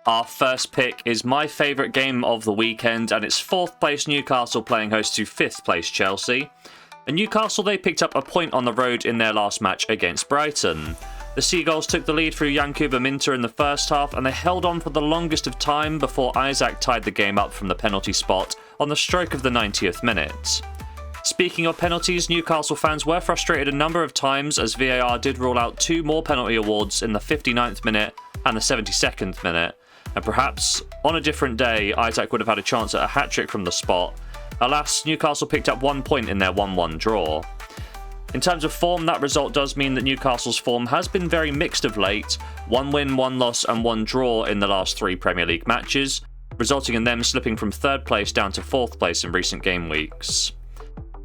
Our first pick is my favourite game of the weekend, and it's 4th place Newcastle playing host to 5th place Chelsea. And Newcastle, they picked up a point on the road in their last match against Brighton. The Seagulls took the lead through Yankuba Minter in the first half, and they held on for the longest of time before Isaac tied the game up from the penalty spot on the stroke of the 90th minute. Speaking of penalties, Newcastle fans were frustrated a number of times as VAR did rule out 2 more penalty awards in the 59th minute and the 72nd minute. And perhaps, on a different day, Isaac would have had a chance at a hat-trick from the spot. Alas, Newcastle picked up 1 point in their 1-1 draw. In terms of form, that result does mean that Newcastle's form has been very mixed of late. 1 win, 1 loss and 1 draw in the last 3 Premier League matches, resulting in them slipping from 3rd place down to 4th place in recent game weeks.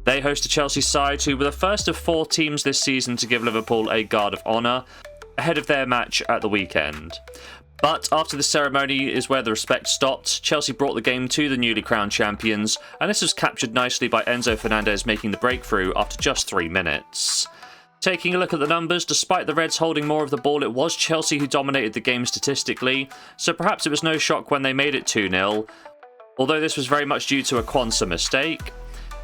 They host a Chelsea side who were the first of 4 teams this season to give Liverpool a guard of honour, ahead of their match at the weekend. But after the ceremony is where the respect stopped. Chelsea brought the game to the newly crowned champions, and this was captured nicely by Enzo Fernandez making the breakthrough after just 3 minutes. Taking a look at the numbers, despite the Reds holding more of the ball, it was Chelsea who dominated the game statistically, so perhaps it was no shock when they made it 2-0, although this was very much due to a Quansah mistake.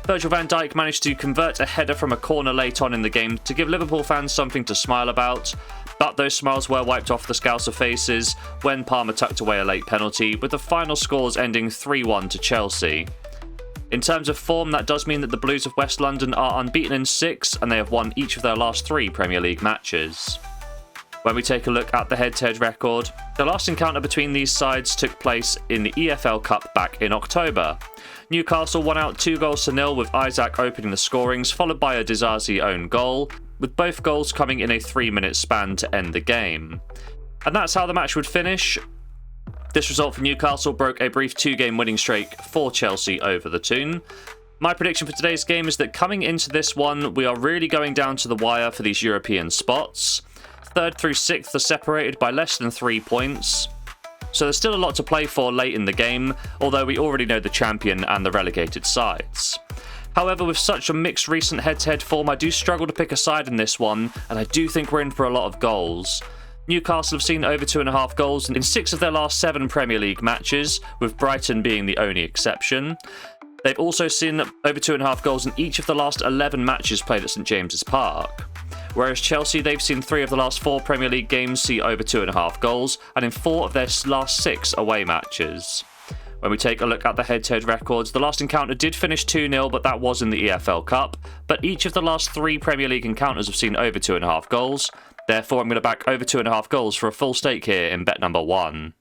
Virgil van Dijk managed to convert a header from a corner late on in the game to give Liverpool fans something to smile about, but those smiles were wiped off the Scouser faces when Palmer tucked away a late penalty, with the final scores ending 3-1 to Chelsea. In terms of form, that does mean that the Blues of West London are unbeaten in 6, and they have won each of their last 3 Premier League matches. When we take a look at the head-to-head record, the last encounter between these sides took place in the EFL Cup back in October. Newcastle won out 2-0 with Isaac opening the scorings, followed by a Disasi own goal, with both goals coming in a 3-minute span to end the game. And that's how the match would finish. This result for Newcastle broke a brief 2-game winning streak for Chelsea over the Toon. My prediction for today's game is that coming into this one, we are really going down to the wire for these European spots. 3rd through 6th are separated by less than 3 points. So there's still a lot to play for late in the game, although we already know the champion and the relegated sides. However, with such a mixed recent head-to-head form, I do struggle to pick a side in this one, and I do think we're in for a lot of goals. Newcastle have seen over 2.5 goals in 6 of their last 7 Premier League matches, with Brighton being the only exception. They've also seen over 2.5 goals in each of the last 11 matches played at St James's Park. Whereas Chelsea, they've seen 3 of the last 4 Premier League games see over 2.5 goals, and in 4 of their last 6 away matches. When we take a look at the head-to-head records, the last encounter did finish 2-0, but that was in the EFL Cup. But each of the last 3 Premier League encounters have seen over 2.5 goals. Therefore, I'm going to back over 2.5 goals for a full stake here in bet number 1.